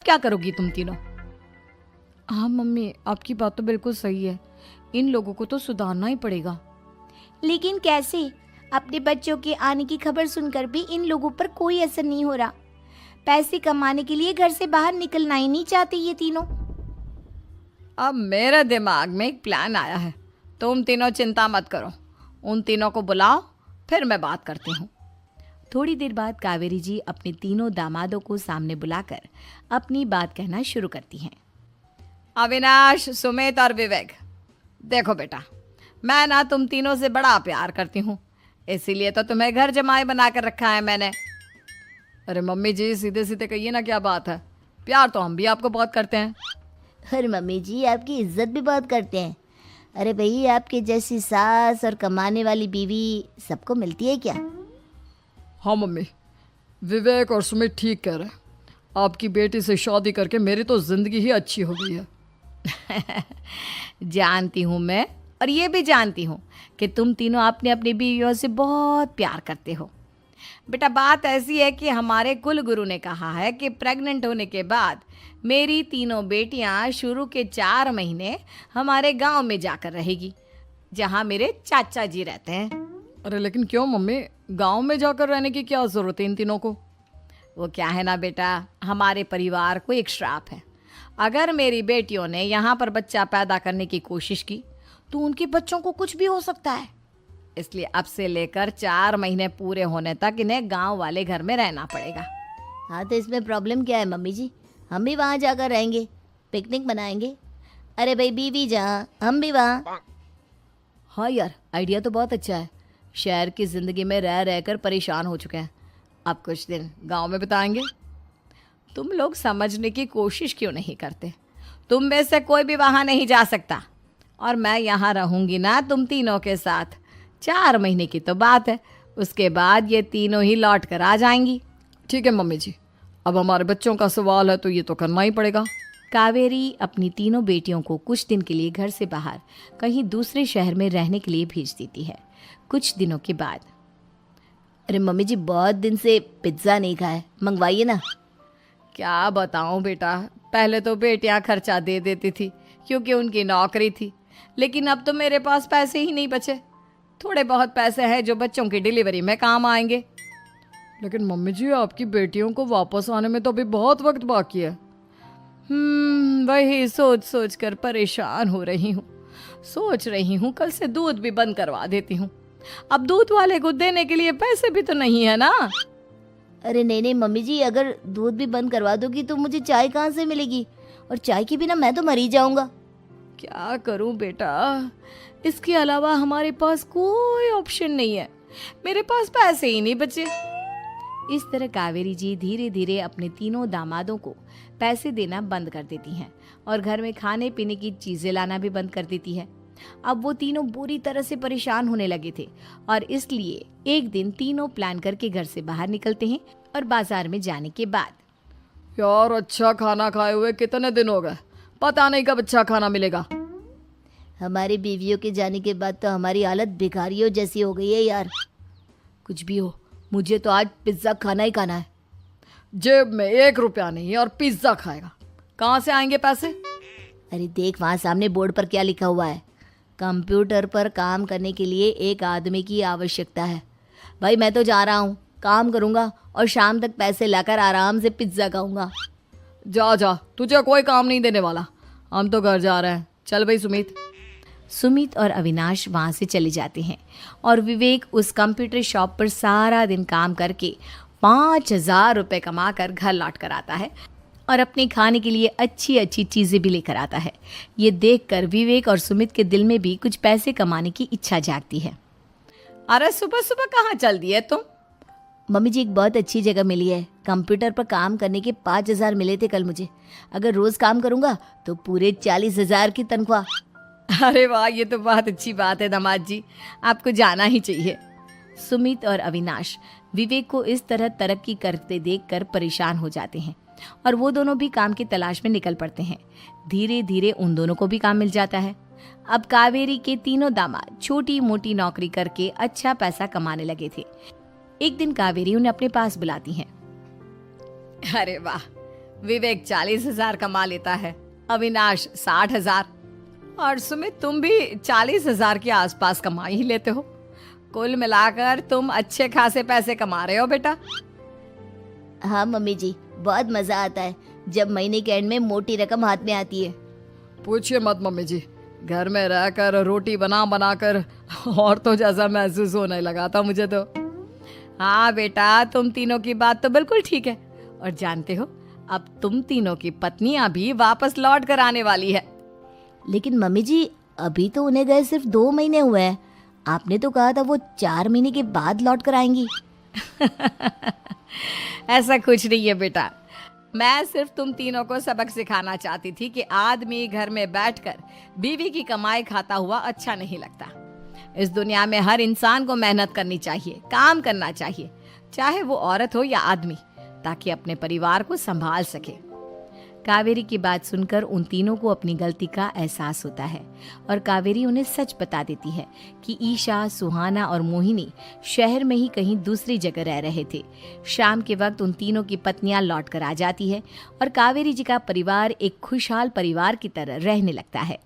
क्या करोगी तुम तीनों? हाँ मम्मी, आपकी बात तो बिल्कुल सही है। इन लोगों को तो सुधारना ही पड़ेगा। लेकिन कैसे? अपने बच्चों के आने की खबर सुनकर भी इन लोगों पर कोई असर नहीं हो रहा। पैसे कमाने के लिए घर से बाहर निकलना ही नहीं चाहते ये तीनों। अब मेरे दिमाग में एक प्लान आया है। तुम तीनों चिंता मत करो, उन तीनों को बुलाओ, फिर मैं बात करती हूँ। थोड़ी देर बाद कावेरी जी अपने तीनों दामादों को सामने बुलाकर अपनी बात कहना शुरू करती हैं। अविनाश, सुमित और विवेक, देखो बेटा, मैं ना तुम तीनों से बड़ा प्यार करती हूँ, इसीलिए तो तुम्हें घर जमाई बना कर रखा है मैंने। अरे मम्मी जी, सीधे सीधे कहिए ना, क्या बात है? प्यार तो हम भी आपको बहुत करते हैं। अरे मम्मी जी, आपकी इज्जत भी बहुत करते हैं। अरे भाई, आपके जैसी सास और कमाने वाली बीवी सबको मिलती है क्या? हाँ मम्मी, विवेक और सुमित ठीक कह रहे हैं। आपकी बेटी से शादी करके मेरी तो ज़िंदगी ही अच्छी हो गई है। जानती हूँ मैं, और ये भी जानती हूँ कि तुम तीनों अपने अपनी बीवियों से बहुत प्यार करते हो। बेटा, बात ऐसी है कि हमारे कुल गुरु ने कहा है कि प्रेग्नेंट होने के बाद मेरी तीनों बेटियां शुरू के 4 महीने हमारे गांव में जाकर रहेगी, जहां मेरे चाचा जी रहते हैं। अरे लेकिन क्यों मम्मी, गांव में जाकर रहने की क्या ज़रूरत है इन तीनों को? वो क्या है ना बेटा, हमारे परिवार को एक श्राप है। अगर मेरी बेटियों ने यहाँ पर बच्चा पैदा करने की कोशिश की तो उनके बच्चों को कुछ भी हो सकता है। इसलिए अब से लेकर 4 महीने पूरे होने तक इन्हें गांव वाले घर में रहना पड़ेगा। हाँ, तो इसमें प्रॉब्लम क्या है मम्मी जी? हम भी वहाँ जाकर रहेंगे, पिकनिक मनाएंगे। अरे भाई, बीवी जहाँ हम भी वहाँ। हाँ यार, आइडिया तो बहुत अच्छा है। शहर की ज़िंदगी में रह रहकर परेशान हो चुके हैं, अब कुछ दिन गांव में बिताएंगे। तुम लोग समझने की कोशिश क्यों नहीं करते? तुम में से कोई भी वहाँ नहीं जा सकता, और मैं यहाँ रहूँगी ना तुम तीनों के साथ। 4 महीने की तो बात है, उसके बाद ये तीनों ही लौट कर आ जाएंगी। ठीक है मम्मी जी, अब हमारे बच्चों का सवाल है तो ये तो करना ही पड़ेगा। कावेरी अपनी तीनों बेटियों को कुछ दिन के लिए घर से बाहर कहीं दूसरे शहर में रहने के लिए भेज देती है। कुछ दिनों के बाद, अरे मम्मी जी, बहुत दिन से पिज्ज़ा नहीं खाया, मंगवाइए ना। क्या बताऊं बेटा, पहले तो बेटियां खर्चा दे देती थी क्योंकि उनकी नौकरी थी, लेकिन अब तो मेरे पास पैसे ही नहीं बचे। थोड़े बहुत पैसे हैं जो बच्चों की डिलीवरी में काम आएंगे। लेकिन मम्मी जी, आपकी बेटियों को वापस आने में तो अभी बहुत वक्त बाकी है। वही सोच सोच कर परेशान हो रही हूँ। सोच रही हूँ कल से दूध भी बंद करवा देती हूँ। अब दूध वाले को देने के लिए पैसे भी तो नहीं है ना। अरे नहीं नहीं मम्मी जी, अगर दूध भी बंद करवा दोगी तो मुझे चाय कहाँ से मिलेगी? और चाय के बिना मैं तो मर ही जाऊंगा। क्या करूं बेटा, इसके अलावा हमारे पास कोई ऑप्शन नहीं है। मेरे पास पैसे ही नहीं बचे। इस तरह कावेरी जी धीरे धीरे अपने तीनों दामादों को पैसे देना बंद कर देती हैं और घर में खाने पीने की चीजें लाना भी बंद कर देती है। अब वो तीनों बुरी तरह से परेशान होने लगे थे, और इसलिए एक दिन तीनों प्लान करके घर से बाहर निकलते हैं। और बाजार में जाने के बाद, यार अच्छा खाना खाए हुए कितने दिन हो गए, पता नहीं कब अच्छा खाना मिलेगा। हमारी बीवियों के जाने के बाद तो हमारी हालत भिखारियों जैसी हो गई है यार। कुछ भी हो, मुझे तो आज पिज्ज़ा खाना ही खाना है। जेब में 1 रुपया नहीं और पिज्ज़ा खाएगा, कहाँ से आएंगे पैसे? अरे देख, वहाँ सामने बोर्ड पर क्या लिखा हुआ है? कंप्यूटर पर काम करने के लिए एक आदमी की आवश्यकता है। भाई मैं तो जा रहा हूँ, काम करूँगा और शाम तक पैसे लाकर आराम से पिज्ज़ा खाऊंगा। जा जा, तुझे कोई काम नहीं देने वाला, हम तो घर जा रहे हैं। चल भाई सुमित। सुमित और अविनाश वहाँ से चले जाते हैं और विवेक उस कंप्यूटर शॉप पर सारा दिन काम करके 5,000 रुपये कमा कर घर लौट कर आता है और अपने खाने के लिए अच्छी अच्छी चीज़ें भी लेकर आता है। ये देखकर विवेक और सुमित के दिल में भी कुछ पैसे कमाने की इच्छा जागती है। अरे सुबह सुबह कहाँ चल दी है तुम? मम्मी जी, एक बहुत अच्छी जगह मिली है। कंप्यूटर पर काम करने के 5,000 मिले थे कल मुझे। अगर रोज़ काम करूँगा तो पूरे 40,000 की तनख्वाह। अरे वाह, ये तो बहुत अच्छी बात है दामाद जी, आपको जाना ही चाहिए। सुमित और अविनाश विवेक को इस तरह तरक्की करते देखकर परेशान हो जाते हैं और वो दोनों भी काम की तलाश में निकल पड़ते हैं। धीरे धीरे उन दोनों को भी काम मिल जाता है। अब कावेरी के तीनों दामाद छोटी मोटी नौकरी करके अच्छा पैसा कमाने लगे थे। एक दिन कावेरी उन्हें अपने पास बुलाती हैं। अरे वाह, विवेक 40,000 कमा लेता है, अविनाश 60,000 और सुमित तुम भी 40,000 के आसपास कमा ही लेते हो। कुल मिलाकर तुम अच्छे खासे पैसे कमा रहे हो बेटा। हाँ मम्मी जी, बहुत मजा आता है जब महीने के एंड में मोटी रकम हाथ में आती है। पूछिए मत मम्मी जी, घर में रहकर रोटी बना बना कर और तो जैसा महसूस होने लगा था मुझे तो। हाँ बेटा, तुम तीनों की बात तो बिल्कुल ठीक है। और जानते हो, अब तुम तीनों की पत्नियां भी वापस लौट कर आने वाली है। लेकिन मम्मी जी, अभी तो उन्हें गए सिर्फ 2 महीने हुए हैं। आपने तो कहा था वो 4 महीने के बाद लौट कर आएंगी। ऐसा कुछ नहीं है बेटा, मैं सिर्फ तुम तीनों को सबक सिखाना चाहती थी कि आदमी घर में बैठकर बीवी की कमाई खाता हुआ अच्छा नहीं लगता। इस दुनिया में हर इंसान को मेहनत करनी चाहिए, काम करना चाहिए, चाहे वो औरत हो या आदमी, ताकि अपने परिवार को संभाल सके। कावेरी की बात सुनकर उन तीनों को अपनी गलती का एहसास होता है और कावेरी उन्हें सच बता देती है कि ईशा, सुहाना और मोहिनी शहर में ही कहीं दूसरी जगह रह रहे थे। शाम के वक्त उन तीनों की पत्नियां लौट कर आ जाती है और कावेरी जी का परिवार एक खुशहाल परिवार की तरह रहने लगता है।